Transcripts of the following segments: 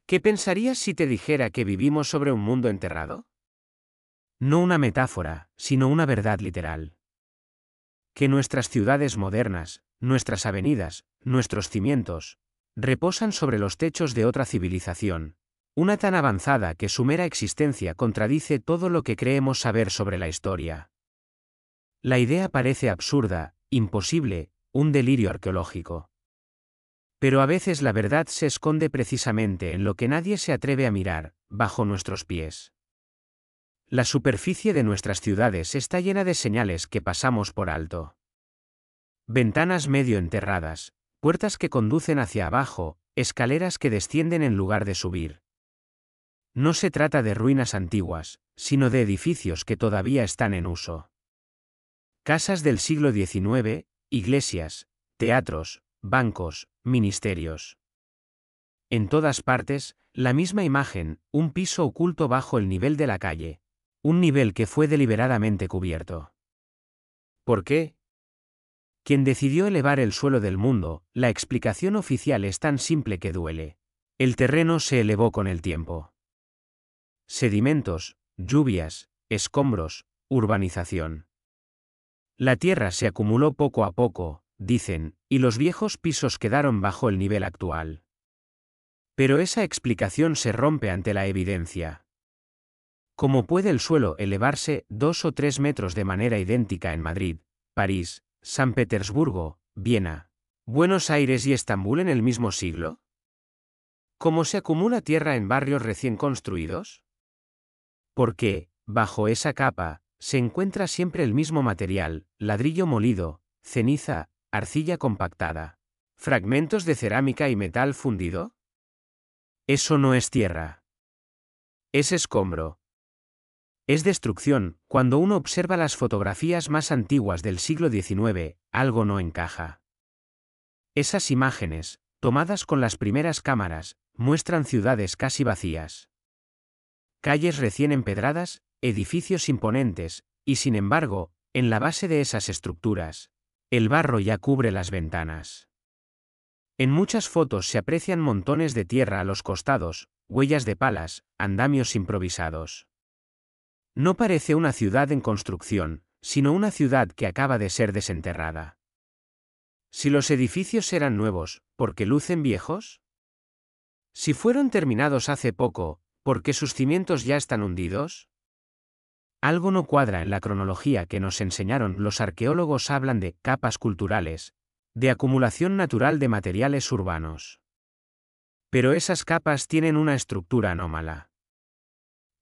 ¿Qué pensarías si te dijera que vivimos sobre un mundo enterrado? No una metáfora, sino una verdad literal. Que nuestras ciudades modernas, nuestras avenidas, nuestros cimientos, reposan sobre los techos de otra civilización, una tan avanzada que su mera existencia contradice todo lo que creemos saber sobre la historia. La idea parece absurda, imposible, un delirio arqueológico. Pero a veces la verdad se esconde precisamente en lo que nadie se atreve a mirar, bajo nuestros pies. La superficie de nuestras ciudades está llena de señales que pasamos por alto. Ventanas medio enterradas, puertas que conducen hacia abajo, escaleras que descienden en lugar de subir. No se trata de ruinas antiguas, sino de edificios que todavía están en uso. Casas del siglo XIX, iglesias, teatros, bancos, ministerios. En todas partes, la misma imagen, un piso oculto bajo el nivel de la calle. Un nivel que fue deliberadamente cubierto. ¿Por qué? Quien decidió elevar el suelo del mundo, la explicación oficial es tan simple que duele. El terreno se elevó con el tiempo. Sedimentos, lluvias, escombros, urbanización. La tierra se acumuló poco a poco, dicen, y los viejos pisos quedaron bajo el nivel actual. Pero esa explicación se rompe ante la evidencia. ¿Cómo puede el suelo elevarse 2 o 3 metros de manera idéntica en Madrid, París, San Petersburgo, Viena, Buenos Aires y Estambul en el mismo siglo? ¿Cómo se acumula tierra en barrios recién construidos? Porque, bajo esa capa, se encuentra siempre el mismo material, ladrillo molido, ceniza, arcilla compactada, fragmentos de cerámica y metal fundido. Eso no es tierra. Es escombro. Es destrucción. Cuando uno observa las fotografías más antiguas del siglo XIX, algo no encaja. Esas imágenes, tomadas con las primeras cámaras, muestran ciudades casi vacías. Calles recién empedradas, edificios imponentes, y sin embargo, en la base de esas estructuras, el barro ya cubre las ventanas. En muchas fotos se aprecian montones de tierra a los costados, huellas de palas, andamios improvisados. No parece una ciudad en construcción, sino una ciudad que acaba de ser desenterrada. Si los edificios eran nuevos, ¿por qué lucen viejos? Si fueron terminados hace poco, ¿por qué sus cimientos ya están hundidos? Algo no cuadra en la cronología que nos enseñaron. Los arqueólogos hablan de capas culturales, de acumulación natural de materiales urbanos. Pero esas capas tienen una estructura anómala.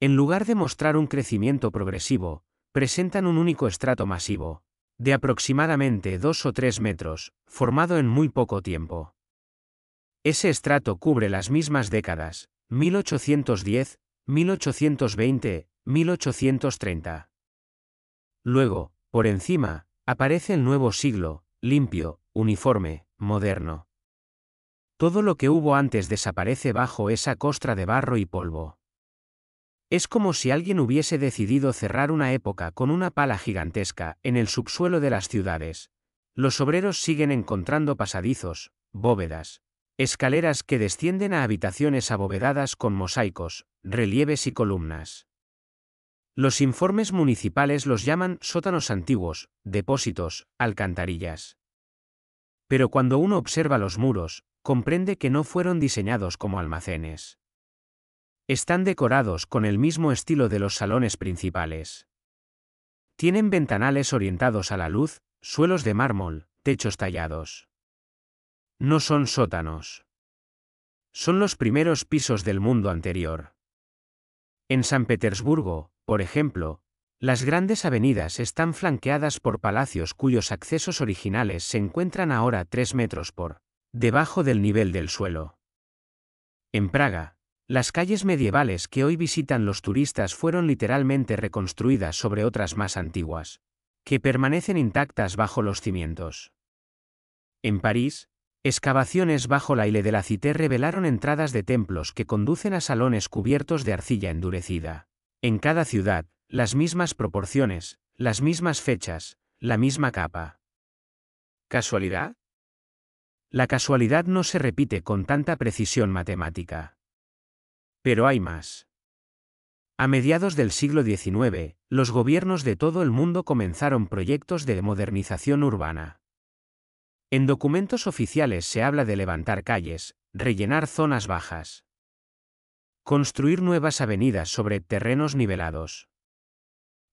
En lugar de mostrar un crecimiento progresivo, presentan un único estrato masivo, de aproximadamente 2 o 3 metros, formado en muy poco tiempo. Ese estrato cubre las mismas décadas, 1810, 1820, 1830. Luego, por encima, aparece el nuevo siglo, limpio, uniforme, moderno. Todo lo que hubo antes desaparece bajo esa costra de barro y polvo. Es como si alguien hubiese decidido cerrar una época con una pala gigantesca en el subsuelo de las ciudades. Los obreros siguen encontrando pasadizos, bóvedas, escaleras que descienden a habitaciones abovedadas con mosaicos, relieves y columnas. Los informes municipales los llaman sótanos antiguos, depósitos, alcantarillas. Pero cuando uno observa los muros, comprende que no fueron diseñados como almacenes. Están decorados con el mismo estilo de los salones principales. Tienen ventanales orientados a la luz, suelos de mármol, techos tallados. No son sótanos. Son los primeros pisos del mundo anterior. En San Petersburgo, por ejemplo, las grandes avenidas están flanqueadas por palacios cuyos accesos originales se encuentran ahora 3 metros por debajo del nivel del suelo. En Praga, las calles medievales que hoy visitan los turistas fueron literalmente reconstruidas sobre otras más antiguas, que permanecen intactas bajo los cimientos. En París, excavaciones bajo la Ile de la Cité revelaron entradas de templos que conducen a salones cubiertos de arcilla endurecida. En cada ciudad, las mismas proporciones, las mismas fechas, la misma capa. ¿Casualidad? La casualidad no se repite con tanta precisión matemática. Pero hay más. A mediados del siglo XIX, los gobiernos de todo el mundo comenzaron proyectos de modernización urbana. En documentos oficiales se habla de levantar calles, rellenar zonas bajas, construir nuevas avenidas sobre terrenos nivelados.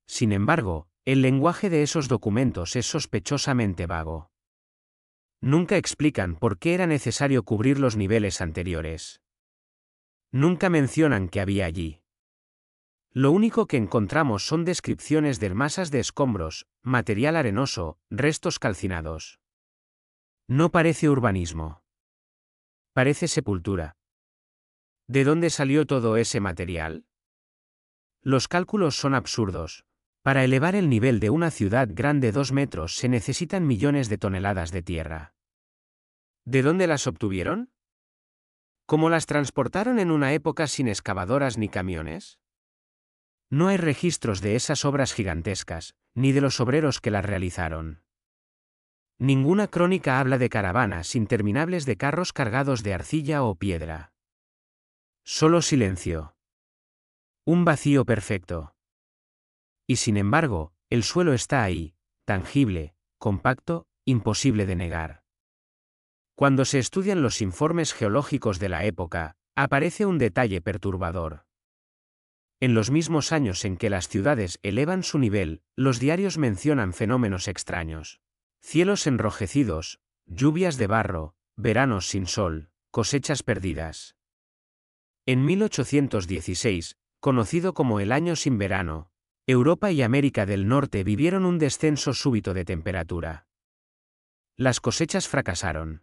Sin embargo, el lenguaje de esos documentos es sospechosamente vago. Nunca explican por qué era necesario cubrir los niveles anteriores. Nunca mencionan qué había allí. Lo único que encontramos son descripciones de masas de escombros, material arenoso, restos calcinados. No parece urbanismo. Parece sepultura. ¿De dónde salió todo ese material? Los cálculos son absurdos. Para elevar el nivel de una ciudad grande 2 metros se necesitan millones de toneladas de tierra. ¿De dónde las obtuvieron? ¿Cómo las transportaron en una época sin excavadoras ni camiones? No hay registros de esas obras gigantescas, ni de los obreros que las realizaron. Ninguna crónica habla de caravanas interminables de carros cargados de arcilla o piedra. Solo silencio. Un vacío perfecto. Y sin embargo, el suelo está ahí, tangible, compacto, imposible de negar. Cuando se estudian los informes geológicos de la época, aparece un detalle perturbador. En los mismos años en que las ciudades elevan su nivel, los diarios mencionan fenómenos extraños. Cielos enrojecidos, lluvias de barro, veranos sin sol, cosechas perdidas. En 1816, conocido como el Año sin verano, Europa y América del Norte vivieron un descenso súbito de temperatura. Las cosechas fracasaron.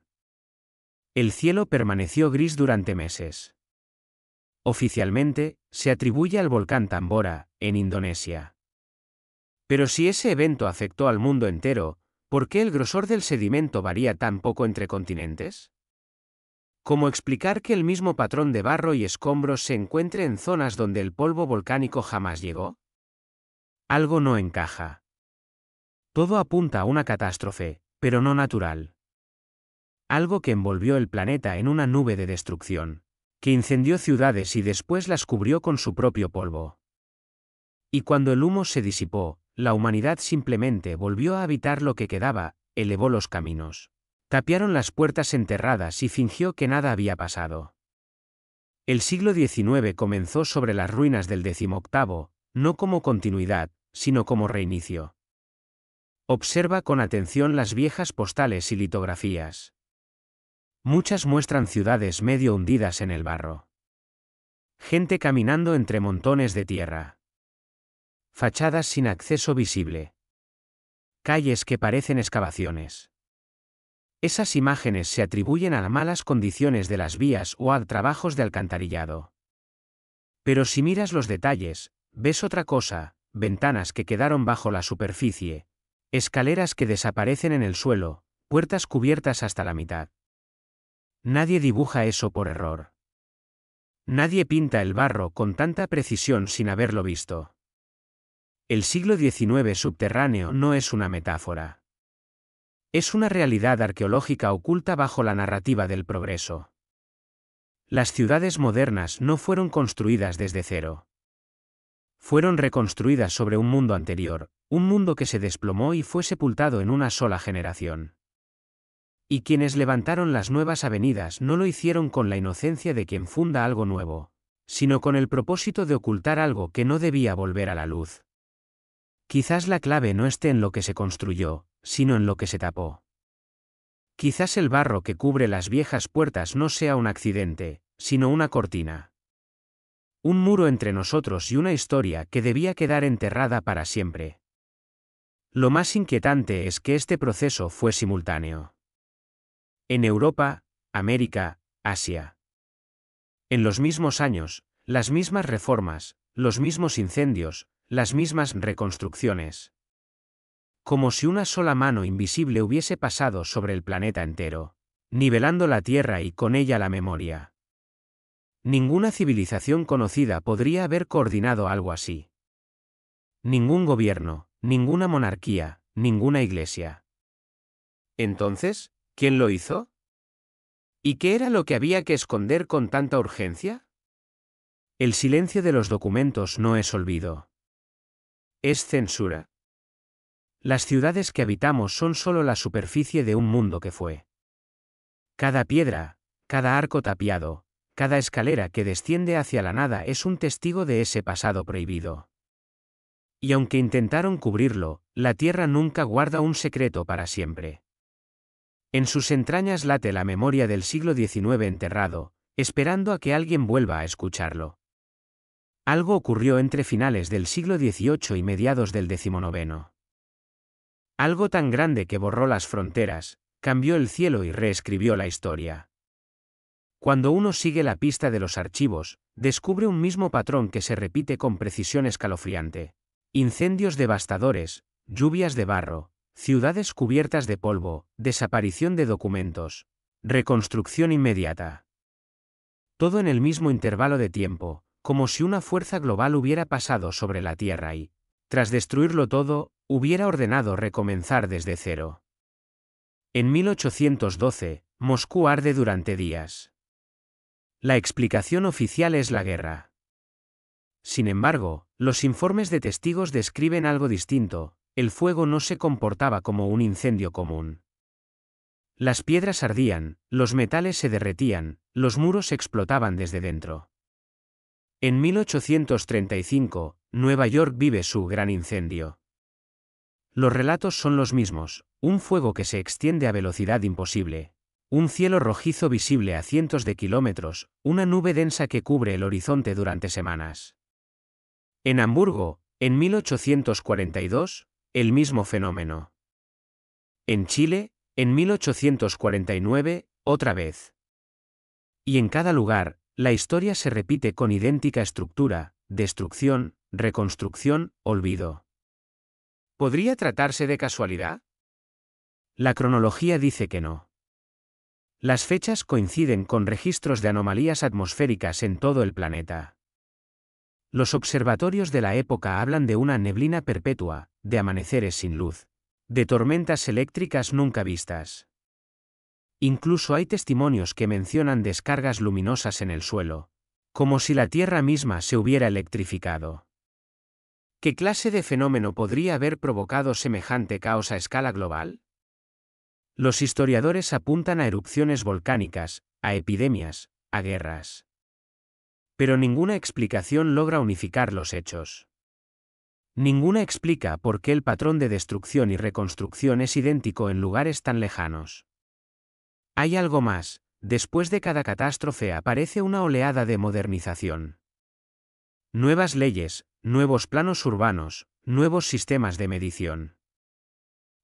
El cielo permaneció gris durante meses. Oficialmente, se atribuye al volcán Tambora, en Indonesia. Pero si ese evento afectó al mundo entero, ¿por qué el grosor del sedimento varía tan poco entre continentes? ¿Cómo explicar que el mismo patrón de barro y escombros se encuentre en zonas donde el polvo volcánico jamás llegó? Algo no encaja. Todo apunta a una catástrofe, pero no natural. Algo que envolvió el planeta en una nube de destrucción, que incendió ciudades y después las cubrió con su propio polvo. Y cuando el humo se disipó, la humanidad simplemente volvió a habitar lo que quedaba, elevó los caminos. Tapiaron las puertas enterradas y fingió que nada había pasado. El siglo XIX comenzó sobre las ruinas del XVIII, no como continuidad, sino como reinicio. Observa con atención las viejas postales y litografías. Muchas muestran ciudades medio hundidas en el barro. Gente caminando entre montones de tierra. Fachadas sin acceso visible. Calles que parecen excavaciones. Esas imágenes se atribuyen a las malas condiciones de las vías o a trabajos de alcantarillado. Pero si miras los detalles, ves otra cosa: ventanas que quedaron bajo la superficie, escaleras que desaparecen en el suelo, puertas cubiertas hasta la mitad. Nadie dibuja eso por error. Nadie pinta el barro con tanta precisión sin haberlo visto. El siglo XIX subterráneo no es una metáfora. Es una realidad arqueológica oculta bajo la narrativa del progreso. Las ciudades modernas no fueron construidas desde cero. Fueron reconstruidas sobre un mundo anterior, un mundo que se desplomó y fue sepultado en una sola generación. Y quienes levantaron las nuevas avenidas no lo hicieron con la inocencia de quien funda algo nuevo, sino con el propósito de ocultar algo que no debía volver a la luz. Quizás la clave no esté en lo que se construyó, sino en lo que se tapó. Quizás el barro que cubre las viejas puertas no sea un accidente, sino una cortina. Un muro entre nosotros y una historia que debía quedar enterrada para siempre. Lo más inquietante es que este proceso fue simultáneo. En Europa, América, Asia. En los mismos años, las mismas reformas, los mismos incendios, las mismas reconstrucciones. Como si una sola mano invisible hubiese pasado sobre el planeta entero, nivelando la Tierra y con ella la memoria. Ninguna civilización conocida podría haber coordinado algo así. Ningún gobierno, ninguna monarquía, ninguna iglesia. Entonces, ¿quién lo hizo? ¿Y qué era lo que había que esconder con tanta urgencia? El silencio de los documentos no es olvido. Es censura. Las ciudades que habitamos son solo la superficie de un mundo que fue. Cada piedra, cada arco tapiado, cada escalera que desciende hacia la nada es un testigo de ese pasado prohibido. Y aunque intentaron cubrirlo, la tierra nunca guarda un secreto para siempre. En sus entrañas late la memoria del siglo XIX enterrado, esperando a que alguien vuelva a escucharlo. Algo ocurrió entre finales del siglo XVIII y mediados del XIX. Algo tan grande que borró las fronteras, cambió el cielo y reescribió la historia. Cuando uno sigue la pista de los archivos, descubre un mismo patrón que se repite con precisión escalofriante. Incendios devastadores, lluvias de barro, ciudades cubiertas de polvo, desaparición de documentos, reconstrucción inmediata. Todo en el mismo intervalo de tiempo, como si una fuerza global hubiera pasado sobre la Tierra y, tras destruirlo todo, hubiera ordenado recomenzar desde cero. En 1812, Moscú arde durante días. La explicación oficial es la guerra. Sin embargo, los informes de testigos describen algo distinto: el fuego no se comportaba como un incendio común. Las piedras ardían, los metales se derretían, los muros explotaban desde dentro. En 1835, Nueva York vive su gran incendio. Los relatos son los mismos: un fuego que se extiende a velocidad imposible, un cielo rojizo visible a cientos de kilómetros, una nube densa que cubre el horizonte durante semanas. En Hamburgo, en 1842, el mismo fenómeno. En Chile, en 1849, otra vez. Y en cada lugar, la historia se repite con idéntica estructura: destrucción, reconstrucción, olvido. ¿Podría tratarse de casualidad? La cronología dice que no. Las fechas coinciden con registros de anomalías atmosféricas en todo el planeta. Los observatorios de la época hablan de una neblina perpetua, de amaneceres sin luz, de tormentas eléctricas nunca vistas. Incluso hay testimonios que mencionan descargas luminosas en el suelo, como si la Tierra misma se hubiera electrificado. ¿Qué clase de fenómeno podría haber provocado semejante caos a escala global? Los historiadores apuntan a erupciones volcánicas, a epidemias, a guerras. Pero ninguna explicación logra unificar los hechos. Ninguna explica por qué el patrón de destrucción y reconstrucción es idéntico en lugares tan lejanos. Hay algo más: después de cada catástrofe aparece una oleada de modernización. Nuevas leyes, nuevos planos urbanos, nuevos sistemas de medición.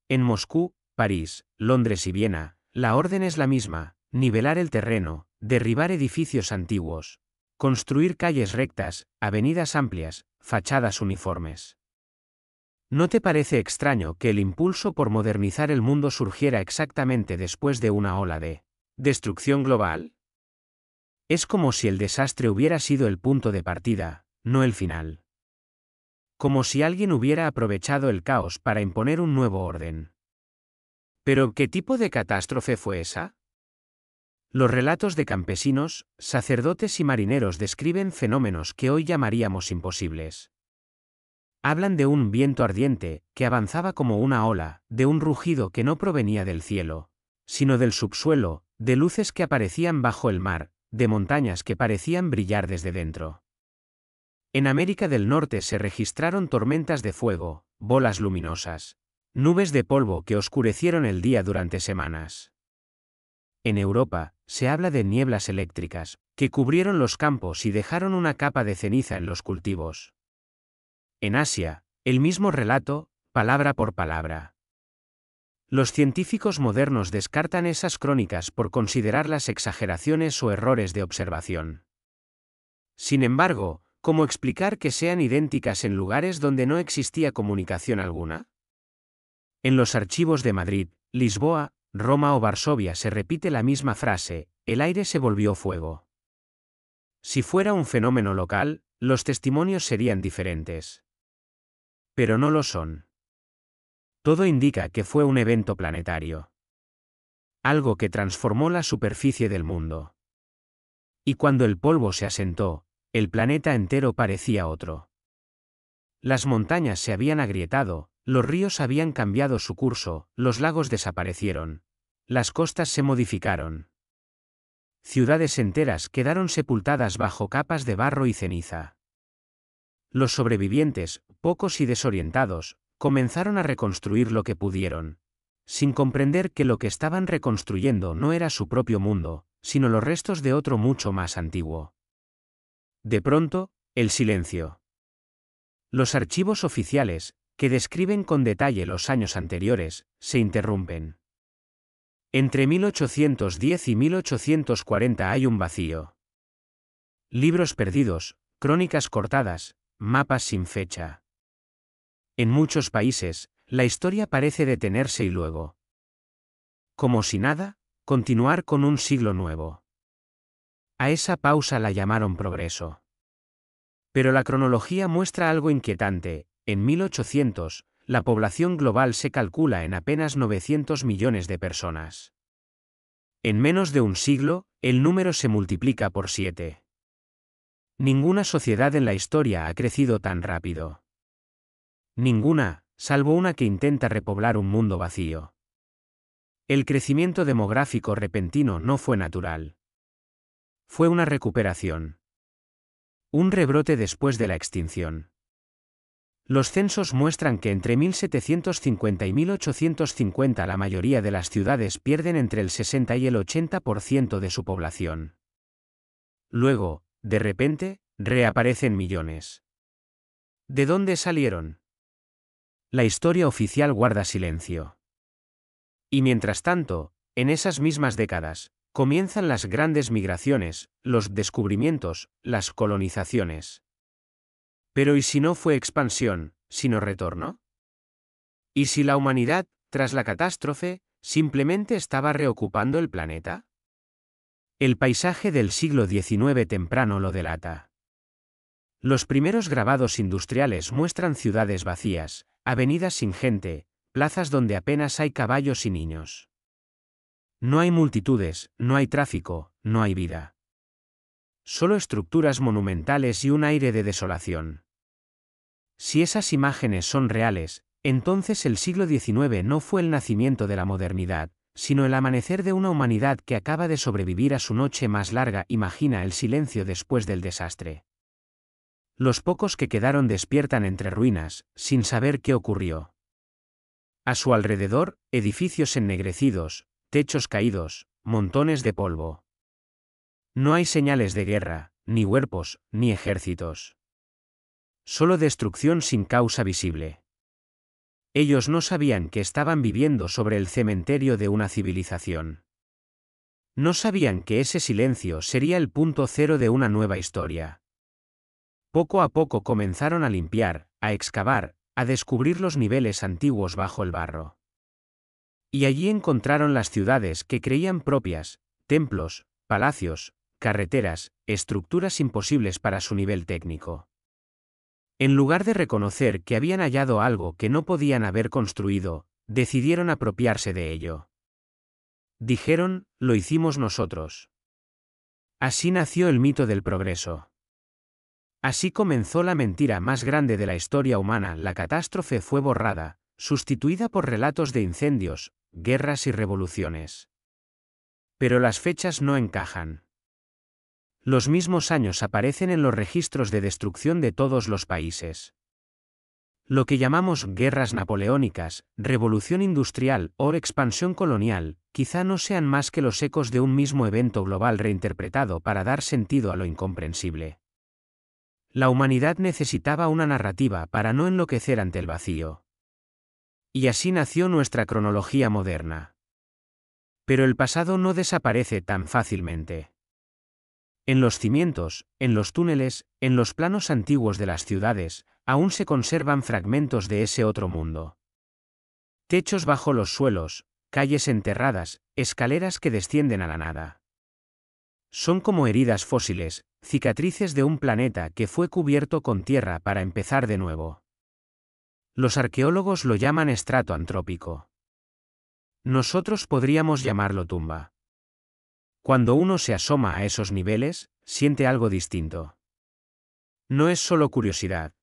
En Moscú, París, Londres y Viena, la orden es la misma: nivelar el terreno, derribar edificios antiguos, construir calles rectas, avenidas amplias, fachadas uniformes. ¿No te parece extraño que el impulso por modernizar el mundo surgiera exactamente después de una ola de destrucción global? Es como si el desastre hubiera sido el punto de partida, no el final. Como si alguien hubiera aprovechado el caos para imponer un nuevo orden. ¿Pero qué tipo de catástrofe fue esa? Los relatos de campesinos, sacerdotes y marineros describen fenómenos que hoy llamaríamos imposibles. Hablan de un viento ardiente, que avanzaba como una ola, de un rugido que no provenía del cielo, sino del subsuelo, de luces que aparecían bajo el mar, de montañas que parecían brillar desde dentro. En América del Norte se registraron tormentas de fuego, bolas luminosas, nubes de polvo que oscurecieron el día durante semanas. En Europa, se habla de nieblas eléctricas, que cubrieron los campos y dejaron una capa de ceniza en los cultivos. En Asia, el mismo relato, palabra por palabra. Los científicos modernos descartan esas crónicas por considerarlas exageraciones o errores de observación. Sin embargo, ¿cómo explicar que sean idénticas en lugares donde no existía comunicación alguna? En los archivos de Madrid, Lisboa, Roma o Varsovia se repite la misma frase: el aire se volvió fuego. Si fuera un fenómeno local, los testimonios serían diferentes. Pero no lo son. Todo indica que fue un evento planetario. Algo que transformó la superficie del mundo. Y cuando el polvo se asentó, el planeta entero parecía otro. Las montañas se habían agrietado, los ríos habían cambiado su curso, los lagos desaparecieron. Las costas se modificaron. Ciudades enteras quedaron sepultadas bajo capas de barro y ceniza. Los sobrevivientes, pocos y desorientados, comenzaron a reconstruir lo que pudieron, sin comprender que lo que estaban reconstruyendo no era su propio mundo, sino los restos de otro mucho más antiguo. De pronto, el silencio. Los archivos oficiales, que describen con detalle los años anteriores, se interrumpen. Entre 1810 y 1840 hay un vacío. Libros perdidos, crónicas cortadas, mapas sin fecha. En muchos países, la historia parece detenerse y luego, como si nada, continuar con un siglo nuevo. A esa pausa la llamaron progreso. Pero la cronología muestra algo inquietante. En 1800, la población global se calcula en apenas 900 millones de personas. En menos de un siglo, el número se multiplica por 7. Ninguna sociedad en la historia ha crecido tan rápido. Ninguna, salvo una que intenta repoblar un mundo vacío. El crecimiento demográfico repentino no fue natural. Fue una recuperación. Un rebrote después de la extinción. Los censos muestran que entre 1750 y 1850 la mayoría de las ciudades pierden entre el 60 y el 80% de su población. Luego, de repente, reaparecen millones. ¿De dónde salieron? La historia oficial guarda silencio. Y mientras tanto, en esas mismas décadas, comienzan las grandes migraciones, los descubrimientos, las colonizaciones. Pero ¿y si no fue expansión, sino retorno? ¿Y si la humanidad, tras la catástrofe, simplemente estaba reocupando el planeta? El paisaje del siglo XIX temprano lo delata. Los primeros grabados industriales muestran ciudades vacías, avenidas sin gente, plazas donde apenas hay caballos y niños. No hay multitudes, no hay tráfico, no hay vida. Solo estructuras monumentales y un aire de desolación. Si esas imágenes son reales, entonces el siglo XIX no fue el nacimiento de la modernidad, sino el amanecer de una humanidad que acaba de sobrevivir a su noche más larga. Imagina el silencio después del desastre. Los pocos que quedaron despiertan entre ruinas, sin saber qué ocurrió. A su alrededor, edificios ennegrecidos, techos caídos, montones de polvo. No hay señales de guerra, ni cuerpos, ni ejércitos. Solo destrucción sin causa visible. Ellos no sabían que estaban viviendo sobre el cementerio de una civilización. No sabían que ese silencio sería el punto cero de una nueva historia. Poco a poco comenzaron a limpiar, a excavar, a descubrir los niveles antiguos bajo el barro. Y allí encontraron las ciudades que creían propias, templos, palacios, carreteras, estructuras imposibles para su nivel técnico. En lugar de reconocer que habían hallado algo que no podían haber construido, decidieron apropiarse de ello. Dijeron, lo hicimos nosotros. Así nació el mito del progreso. Así comenzó la mentira más grande de la historia humana. La catástrofe fue borrada, sustituida por relatos de incendios, guerras y revoluciones. Pero las fechas no encajan. Los mismos años aparecen en los registros de destrucción de todos los países. Lo que llamamos guerras napoleónicas, revolución industrial o expansión colonial, quizá no sean más que los ecos de un mismo evento global reinterpretado para dar sentido a lo incomprensible. La humanidad necesitaba una narrativa para no enloquecer ante el vacío. Y así nació nuestra cronología moderna. Pero el pasado no desaparece tan fácilmente. En los cimientos, en los túneles, en los planos antiguos de las ciudades, aún se conservan fragmentos de ese otro mundo. Techos bajo los suelos, calles enterradas, escaleras que descienden a la nada. Son como heridas fósiles, cicatrices de un planeta que fue cubierto con tierra para empezar de nuevo. Los arqueólogos lo llaman estrato antrópico. Nosotros podríamos llamarlo tumba. Cuando uno se asoma a esos niveles, siente algo distinto. No es solo curiosidad.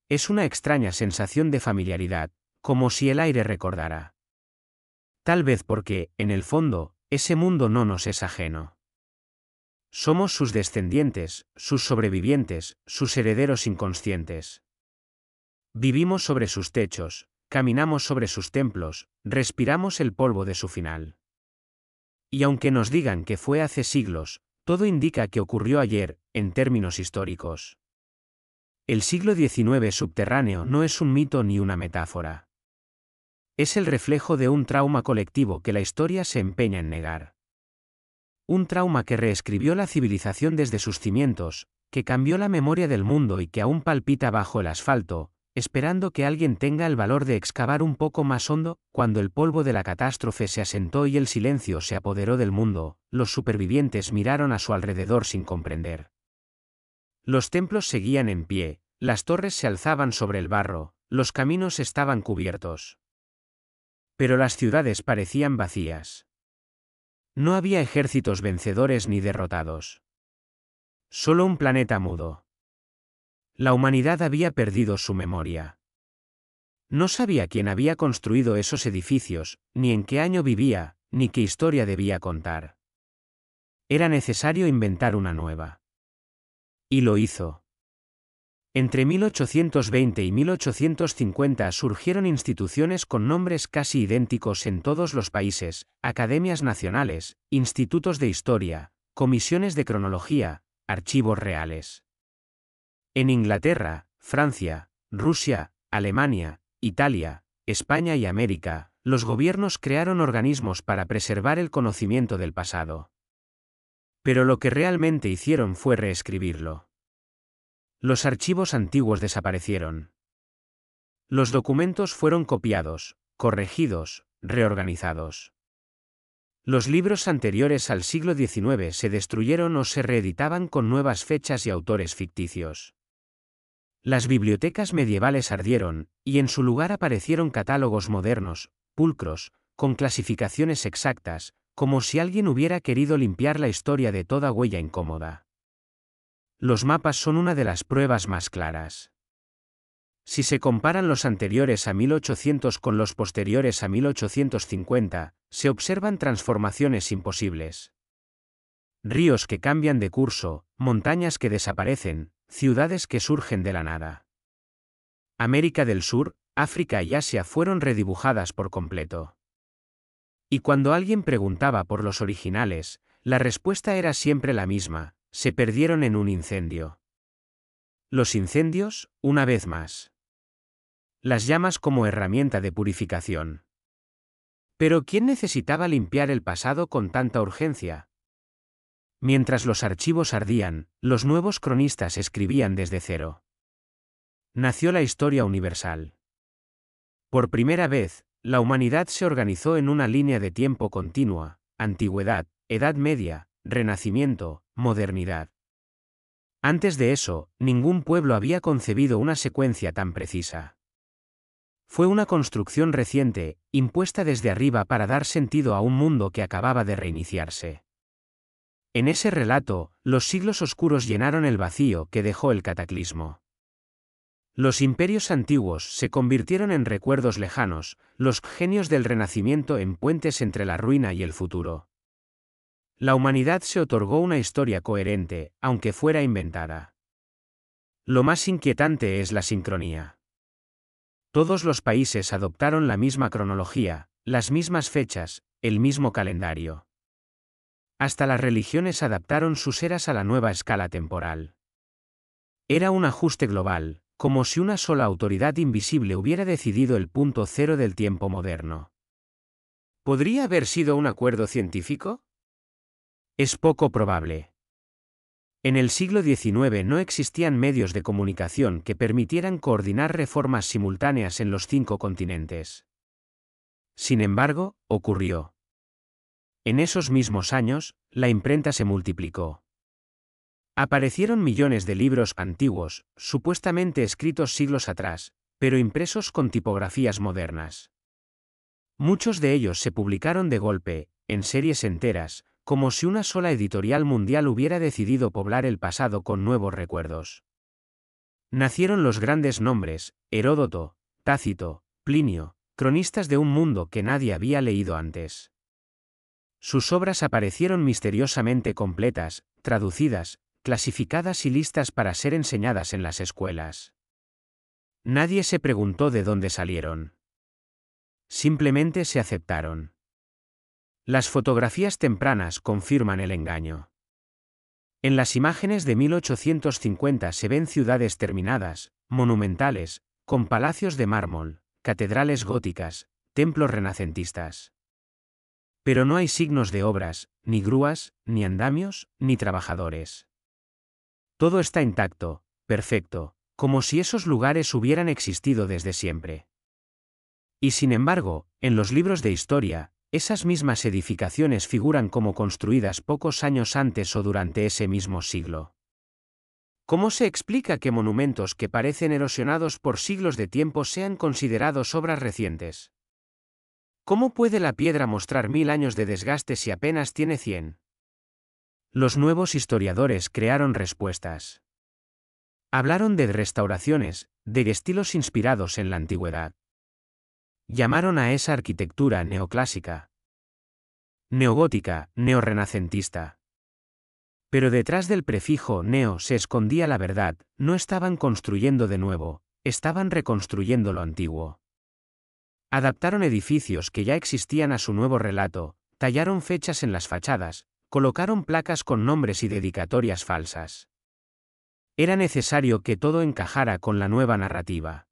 Es una extraña sensación de familiaridad, como si el aire recordara. Tal vez porque, en el fondo, ese mundo no nos es ajeno. Somos sus descendientes, sus sobrevivientes, sus herederos inconscientes. Vivimos sobre sus techos, caminamos sobre sus templos, respiramos el polvo de su final. Y aunque nos digan que fue hace siglos, todo indica que ocurrió ayer, en términos históricos. El siglo XIX subterráneo no es un mito ni una metáfora. Es el reflejo de un trauma colectivo que la historia se empeña en negar. Un trauma que reescribió la civilización desde sus cimientos, que cambió la memoria del mundo y que aún palpita bajo el asfalto, esperando que alguien tenga el valor de excavar un poco más hondo. Cuando el polvo de la catástrofe se asentó y el silencio se apoderó del mundo, los supervivientes miraron a su alrededor sin comprender. Los templos seguían en pie, las torres se alzaban sobre el barro, los caminos estaban cubiertos. Pero las ciudades parecían vacías. No había ejércitos vencedores ni derrotados. Solo un planeta mudo. La humanidad había perdido su memoria. No sabía quién había construido esos edificios, ni en qué año vivía, ni qué historia debía contar. Era necesario inventar una nueva. Y lo hizo. Entre 1820 y 1850 surgieron instituciones con nombres casi idénticos en todos los países, academias nacionales, institutos de historia, comisiones de cronología, archivos reales. En Inglaterra, Francia, Rusia, Alemania, Italia, España y América, los gobiernos crearon organismos para preservar el conocimiento del pasado. Pero lo que realmente hicieron fue reescribirlo. Los archivos antiguos desaparecieron. Los documentos fueron copiados, corregidos, reorganizados. Los libros anteriores al siglo XIX se destruyeron o se reeditaban con nuevas fechas y autores ficticios. Las bibliotecas medievales ardieron, y en su lugar aparecieron catálogos modernos, pulcros, con clasificaciones exactas, como si alguien hubiera querido limpiar la historia de toda huella incómoda. Los mapas son una de las pruebas más claras. Si se comparan los anteriores a 1800 con los posteriores a 1850, se observan transformaciones imposibles. Ríos que cambian de curso, montañas que desaparecen, ciudades que surgen de la nada. América del Sur, África y Asia fueron redibujadas por completo. Y cuando alguien preguntaba por los originales, la respuesta era siempre la misma: se perdieron en un incendio. Los incendios, una vez más. Las llamas como herramienta de purificación. Pero ¿quién necesitaba limpiar el pasado con tanta urgencia? Mientras los archivos ardían, los nuevos cronistas escribían desde cero. Nació la historia universal. Por primera vez, la humanidad se organizó en una línea de tiempo continua: antigüedad, Edad Media, Renacimiento, modernidad. Antes de eso, ningún pueblo había concebido una secuencia tan precisa. Fue una construcción reciente, impuesta desde arriba para dar sentido a un mundo que acababa de reiniciarse. En ese relato, los siglos oscuros llenaron el vacío que dejó el cataclismo. Los imperios antiguos se convirtieron en recuerdos lejanos, los genios del Renacimiento en puentes entre la ruina y el futuro. La humanidad se otorgó una historia coherente, aunque fuera inventada. Lo más inquietante es la sincronía. Todos los países adoptaron la misma cronología, las mismas fechas, el mismo calendario. Hasta las religiones adaptaron sus eras a la nueva escala temporal. Era un ajuste global, como si una sola autoridad invisible hubiera decidido el punto cero del tiempo moderno. ¿Podría haber sido un acuerdo científico? Es poco probable. En el siglo XIX no existían medios de comunicación que permitieran coordinar reformas simultáneas en los 5 continentes. Sin embargo, ocurrió. En esos mismos años, la imprenta se multiplicó. Aparecieron millones de libros antiguos, supuestamente escritos siglos atrás, pero impresos con tipografías modernas. Muchos de ellos se publicaron de golpe, en series enteras, como si una sola editorial mundial hubiera decidido poblar el pasado con nuevos recuerdos. Nacieron los grandes nombres, Heródoto, Tácito, Plinio, cronistas de un mundo que nadie había leído antes. Sus obras aparecieron misteriosamente completas, traducidas, clasificadas y listas para ser enseñadas en las escuelas. Nadie se preguntó de dónde salieron. Simplemente se aceptaron. Las fotografías tempranas confirman el engaño. En las imágenes de 1850 se ven ciudades terminadas, monumentales, con palacios de mármol, catedrales góticas, templos renacentistas. Pero no hay signos de obras, ni grúas, ni andamios, ni trabajadores. Todo está intacto, perfecto, como si esos lugares hubieran existido desde siempre. Y sin embargo, en los libros de historia, esas mismas edificaciones figuran como construidas pocos años antes o durante ese mismo siglo. ¿Cómo se explica que monumentos que parecen erosionados por siglos de tiempo sean considerados obras recientes? ¿Cómo puede la piedra mostrar 1000 años de desgaste si apenas tiene 100? Los nuevos historiadores crearon respuestas. Hablaron de restauraciones, de estilos inspirados en la antigüedad. Llamaron a esa arquitectura neoclásica, neogótica, neorrenacentista. Pero detrás del prefijo neo se escondía la verdad, no estaban construyendo de nuevo, estaban reconstruyendo lo antiguo. Adaptaron edificios que ya existían a su nuevo relato, tallaron fechas en las fachadas, colocaron placas con nombres y dedicatorias falsas. Era necesario que todo encajara con la nueva narrativa.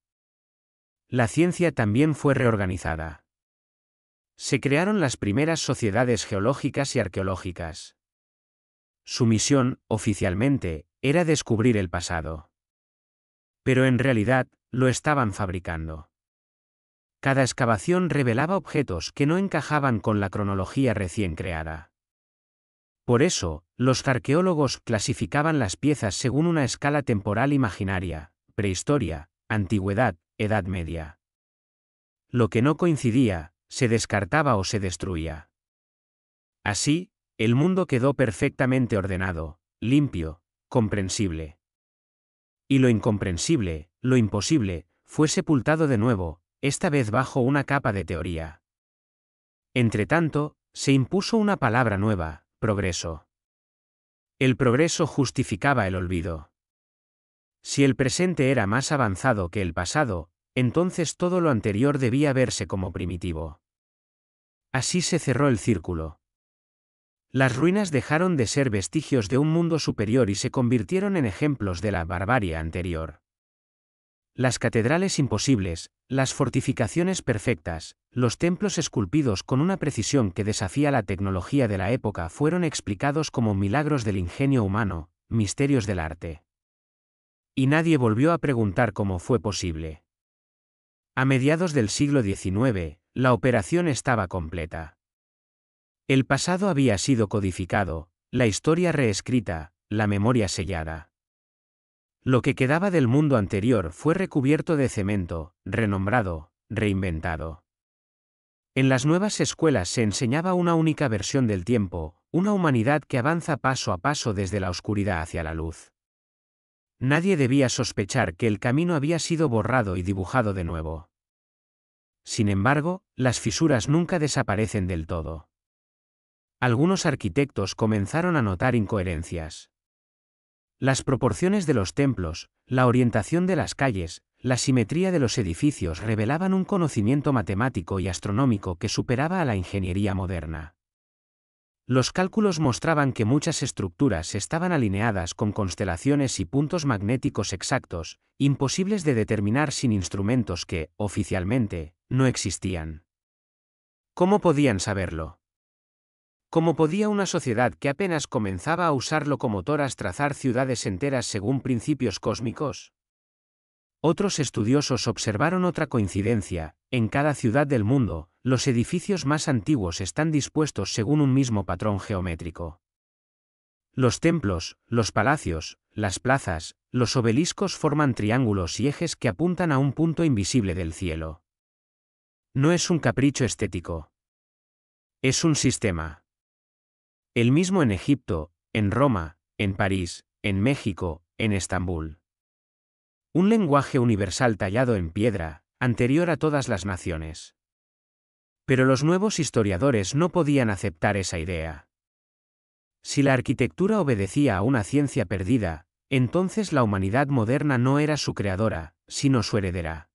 La ciencia también fue reorganizada. Se crearon las primeras sociedades geológicas y arqueológicas. Su misión, oficialmente, era descubrir el pasado. Pero en realidad, lo estaban fabricando. Cada excavación revelaba objetos que no encajaban con la cronología recién creada. Por eso, los arqueólogos clasificaban las piezas según una escala temporal imaginaria: prehistoria, antigüedad, Edad Media. Lo que no coincidía, se descartaba o se destruía. Así, el mundo quedó perfectamente ordenado, limpio, comprensible. Y lo incomprensible, lo imposible, fue sepultado de nuevo, esta vez bajo una capa de teoría. Entretanto, se impuso una palabra nueva: progreso. El progreso justificaba el olvido. Si el presente era más avanzado que el pasado, entonces todo lo anterior debía verse como primitivo. Así se cerró el círculo. Las ruinas dejaron de ser vestigios de un mundo superior y se convirtieron en ejemplos de la barbarie anterior. Las catedrales imposibles, las fortificaciones perfectas, los templos esculpidos con una precisión que desafía la tecnología de la época fueron explicados como milagros del ingenio humano, misterios del arte. Y nadie volvió a preguntar cómo fue posible. A mediados del siglo XIX, la operación estaba completa. El pasado había sido codificado, la historia reescrita, la memoria sellada. Lo que quedaba del mundo anterior fue recubierto de cemento, renombrado, reinventado. En las nuevas escuelas se enseñaba una única versión del tiempo, una humanidad que avanza paso a paso desde la oscuridad hacia la luz. Nadie debía sospechar que el camino había sido borrado y dibujado de nuevo. Sin embargo, las fisuras nunca desaparecen del todo. Algunos arquitectos comenzaron a notar incoherencias. Las proporciones de los templos, la orientación de las calles, la simetría de los edificios revelaban un conocimiento matemático y astronómico que superaba a la ingeniería moderna. Los cálculos mostraban que muchas estructuras estaban alineadas con constelaciones y puntos magnéticos exactos, imposibles de determinar sin instrumentos que, oficialmente, no existían. ¿Cómo podían saberlo? ¿Cómo podía una sociedad que apenas comenzaba a usar locomotoras trazar ciudades enteras según principios cósmicos? Otros estudiosos observaron otra coincidencia: en cada ciudad del mundo, los edificios más antiguos están dispuestos según un mismo patrón geométrico. Los templos, los palacios, las plazas, los obeliscos forman triángulos y ejes que apuntan a un punto invisible del cielo. No es un capricho estético. Es un sistema. El mismo en Egipto, en Roma, en París, en México, en Estambul. Un lenguaje universal tallado en piedra, anterior a todas las naciones. Pero los nuevos historiadores no podían aceptar esa idea. Si la arquitectura obedecía a una ciencia perdida, entonces la humanidad moderna no era su creadora, sino su heredera.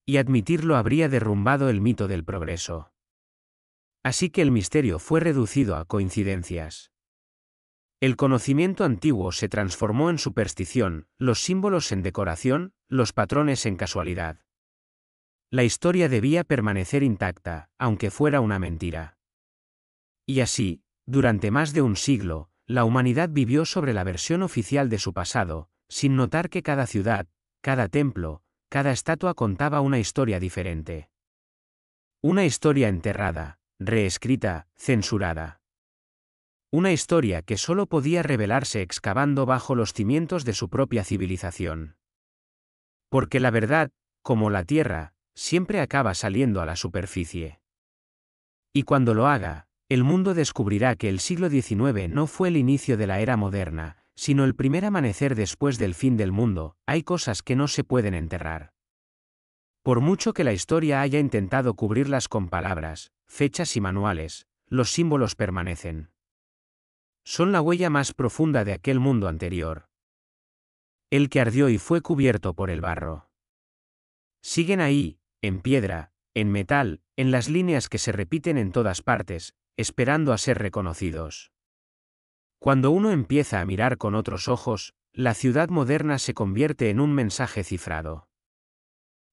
Y admitirlo habría derrumbado el mito del progreso. Así que el misterio fue reducido a coincidencias. El conocimiento antiguo se transformó en superstición, los símbolos en decoración, los patrones en casualidad. La historia debía permanecer intacta, aunque fuera una mentira. Y así, durante más de un siglo, la humanidad vivió sobre la versión oficial de su pasado, sin notar que cada ciudad, cada templo, cada estatua contaba una historia diferente. Una historia enterrada, reescrita, censurada. Una historia que solo podía revelarse excavando bajo los cimientos de su propia civilización. Porque la verdad, como la tierra, siempre acaba saliendo a la superficie. Y cuando lo haga, el mundo descubrirá que el siglo XIX no fue el inicio de la era moderna, sino el primer amanecer después del fin del mundo. Hay cosas que no se pueden enterrar. Por mucho que la historia haya intentado cubrirlas con palabras, fechas y manuales, los símbolos permanecen. Son la huella más profunda de aquel mundo anterior. El que ardió y fue cubierto por el barro. Siguen ahí, en piedra, en metal, en las líneas que se repiten en todas partes, esperando a ser reconocidos. Cuando uno empieza a mirar con otros ojos, la ciudad moderna se convierte en un mensaje cifrado.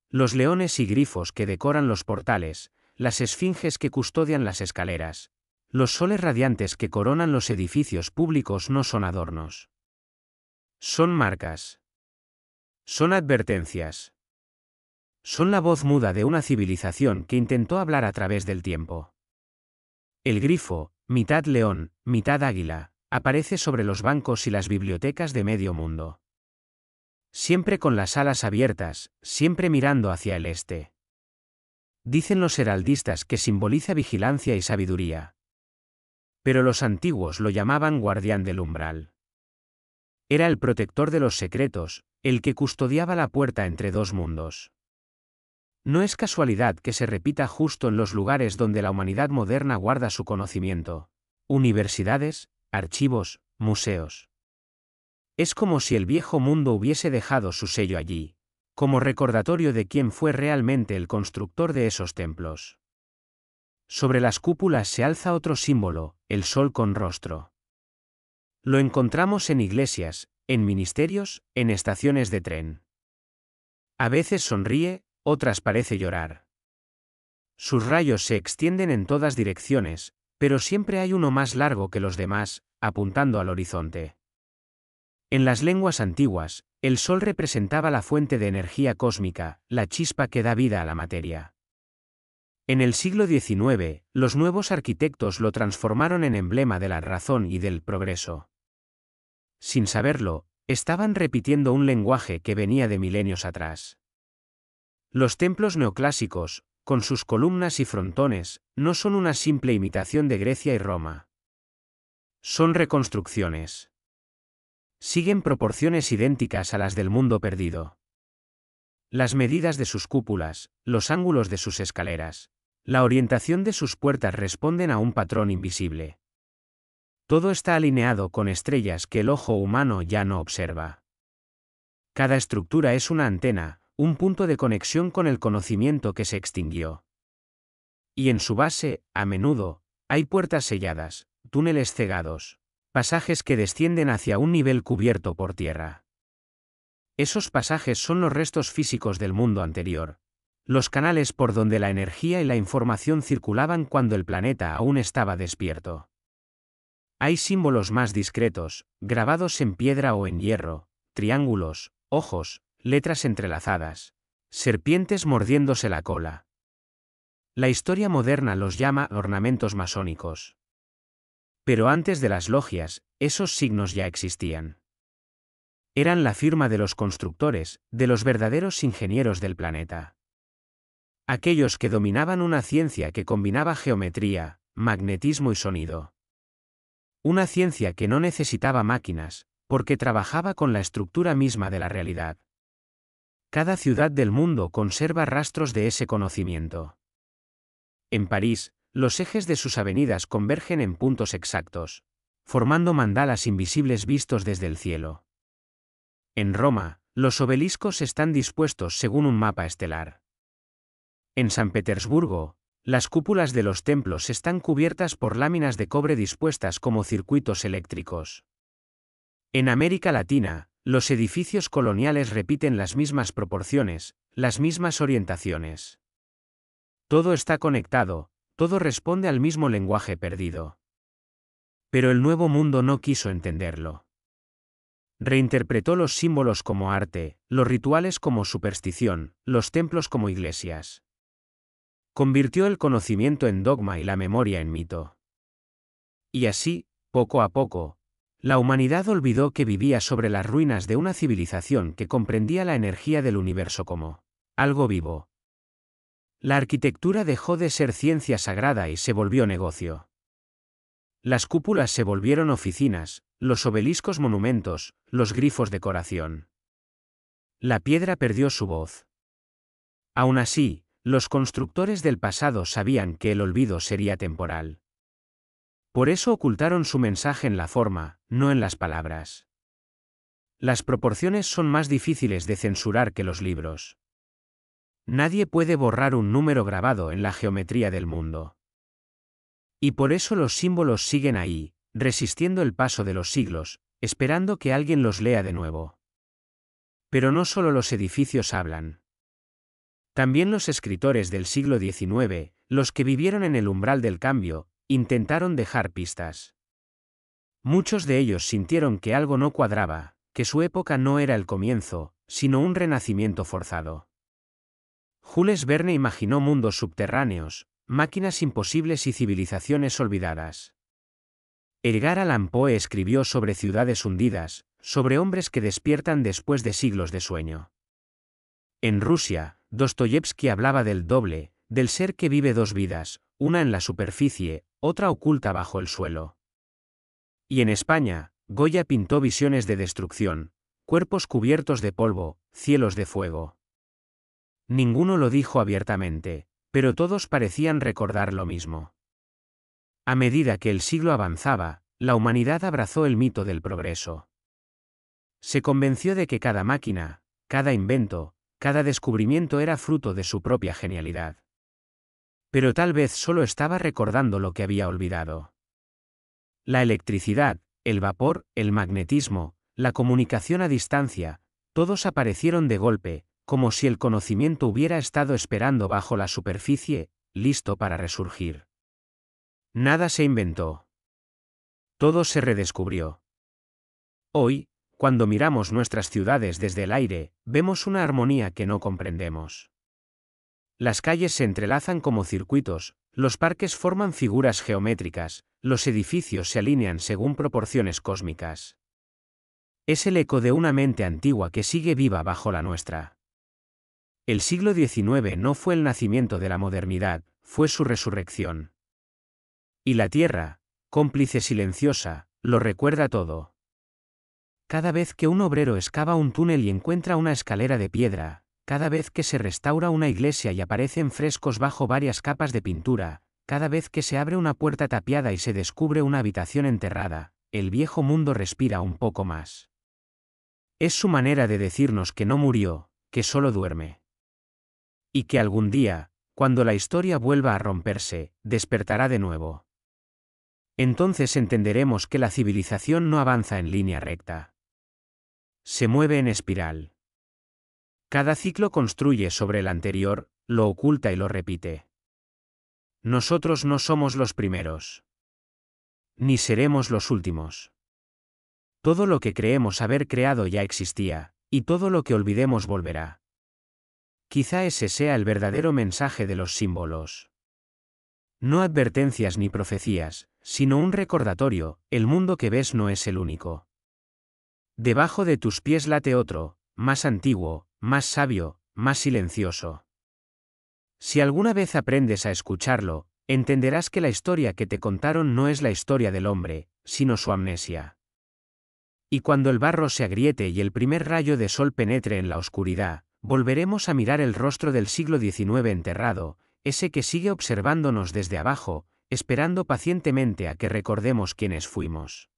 Los leones y grifos que decoran los portales, las esfinges que custodian las escaleras, los soles radiantes que coronan los edificios públicos no son adornos. Son marcas. Son advertencias. Son la voz muda de una civilización que intentó hablar a través del tiempo. El grifo, mitad león, mitad águila, aparece sobre los bancos y las bibliotecas de medio mundo. Siempre con las alas abiertas, siempre mirando hacia el este. Dicen los heraldistas que simboliza vigilancia y sabiduría. Pero los antiguos lo llamaban guardián del umbral. Era el protector de los secretos, el que custodiaba la puerta entre dos mundos. No es casualidad que se repita justo en los lugares donde la humanidad moderna guarda su conocimiento: universidades, archivos, museos. Es como si el viejo mundo hubiese dejado su sello allí, como recordatorio de quién fue realmente el constructor de esos templos. Sobre las cúpulas se alza otro símbolo, el sol con rostro. Lo encontramos en iglesias, en ministerios, en estaciones de tren. A veces sonríe, otras parece llorar. Sus rayos se extienden en todas direcciones, pero siempre hay uno más largo que los demás, apuntando al horizonte. En las lenguas antiguas, el sol representaba la fuente de energía cósmica, la chispa que da vida a la materia. En el siglo XIX, los nuevos arquitectos lo transformaron en emblema de la razón y del progreso. Sin saberlo, estaban repitiendo un lenguaje que venía de milenios atrás. Los templos neoclásicos, con sus columnas y frontones, no son una simple imitación de Grecia y Roma. Son reconstrucciones. Siguen proporciones idénticas a las del mundo perdido. Las medidas de sus cúpulas, los ángulos de sus escaleras, la orientación de sus puertas responden a un patrón invisible. Todo está alineado con estrellas que el ojo humano ya no observa. Cada estructura es una antena, un punto de conexión con el conocimiento que se extinguió. Y en su base, a menudo, hay puertas selladas, túneles cegados, pasajes que descienden hacia un nivel cubierto por tierra. Esos pasajes son los restos físicos del mundo anterior, los canales por donde la energía y la información circulaban cuando el planeta aún estaba despierto. Hay símbolos más discretos, grabados en piedra o en hierro, triángulos, ojos, letras entrelazadas, serpientes mordiéndose la cola. La historia moderna los llama ornamentos masónicos. Pero antes de las logias, esos signos ya existían. Eran la firma de los constructores, de los verdaderos ingenieros del planeta. Aquellos que dominaban una ciencia que combinaba geometría, magnetismo y sonido. Una ciencia que no necesitaba máquinas, porque trabajaba con la estructura misma de la realidad. Cada ciudad del mundo conserva rastros de ese conocimiento. En París, los ejes de sus avenidas convergen en puntos exactos, formando mandalas invisibles vistos desde el cielo. En Roma, los obeliscos están dispuestos según un mapa estelar. En San Petersburgo, las cúpulas de los templos están cubiertas por láminas de cobre dispuestas como circuitos eléctricos. En América Latina, los edificios coloniales repiten las mismas proporciones, las mismas orientaciones. Todo está conectado, todo responde al mismo lenguaje perdido. Pero el Nuevo Mundo no quiso entenderlo. Reinterpretó los símbolos como arte, los rituales como superstición, los templos como iglesias. Convirtió el conocimiento en dogma y la memoria en mito. Y así, poco a poco, la humanidad olvidó que vivía sobre las ruinas de una civilización que comprendía la energía del universo como algo vivo. La arquitectura dejó de ser ciencia sagrada y se volvió negocio. Las cúpulas se volvieron oficinas, los obeliscos monumentos, los grifos decoración. La piedra perdió su voz. Aún así, los constructores del pasado sabían que el olvido sería temporal. Por eso ocultaron su mensaje en la forma, no en las palabras. Las proporciones son más difíciles de censurar que los libros. Nadie puede borrar un número grabado en la geometría del mundo. Y por eso los símbolos siguen ahí, resistiendo el paso de los siglos, esperando que alguien los lea de nuevo. Pero no solo los edificios hablan. También los escritores del siglo XIX, los que vivieron en el umbral del cambio, intentaron dejar pistas. Muchos de ellos sintieron que algo no cuadraba, que su época no era el comienzo, sino un renacimiento forzado. Jules Verne imaginó mundos subterráneos, máquinas imposibles y civilizaciones olvidadas. Edgar Allan Poe escribió sobre ciudades hundidas, sobre hombres que despiertan después de siglos de sueño. En Rusia, Dostoyevski hablaba del doble, del ser que vive dos vidas, una en la superficie, otra oculta bajo el suelo. Y en España, Goya pintó visiones de destrucción, cuerpos cubiertos de polvo, cielos de fuego. Ninguno lo dijo abiertamente, pero todos parecían recordar lo mismo. A medida que el siglo avanzaba, la humanidad abrazó el mito del progreso. Se convenció de que cada máquina, cada invento, cada descubrimiento era fruto de su propia genialidad. Pero tal vez solo estaba recordando lo que había olvidado. La electricidad, el vapor, el magnetismo, la comunicación a distancia, todos aparecieron de golpe, como si el conocimiento hubiera estado esperando bajo la superficie, listo para resurgir. Nada se inventó. Todo se redescubrió. Hoy, cuando miramos nuestras ciudades desde el aire, vemos una armonía que no comprendemos. Las calles se entrelazan como circuitos, los parques forman figuras geométricas, los edificios se alinean según proporciones cósmicas. Es el eco de una mente antigua que sigue viva bajo la nuestra. El siglo XIX no fue el nacimiento de la modernidad, fue su resurrección. Y la Tierra, cómplice silenciosa, lo recuerda todo. Cada vez que un obrero excava un túnel y encuentra una escalera de piedra, cada vez que se restaura una iglesia y aparecen frescos bajo varias capas de pintura, cada vez que se abre una puerta tapiada y se descubre una habitación enterrada, el viejo mundo respira un poco más. Es su manera de decirnos que no murió, que solo duerme. Y que algún día, cuando la historia vuelva a romperse, despertará de nuevo. Entonces entenderemos que la civilización no avanza en línea recta. Se mueve en espiral. Cada ciclo construye sobre el anterior, lo oculta y lo repite. Nosotros no somos los primeros. Ni seremos los últimos. Todo lo que creemos haber creado ya existía, y todo lo que olvidemos volverá. Quizá ese sea el verdadero mensaje de los símbolos. No advertencias ni profecías, sino un recordatorio, el mundo que ves no es el único. Debajo de tus pies late otro, más antiguo, más sabio, más silencioso. Si alguna vez aprendes a escucharlo, entenderás que la historia que te contaron no es la historia del hombre, sino su amnesia. Y cuando el barro se agriete y el primer rayo de sol penetre en la oscuridad, Volveremos a mirar el rostro del siglo XIX enterrado, ese que sigue observándonos desde abajo, esperando pacientemente a que recordemos quiénes fuimos.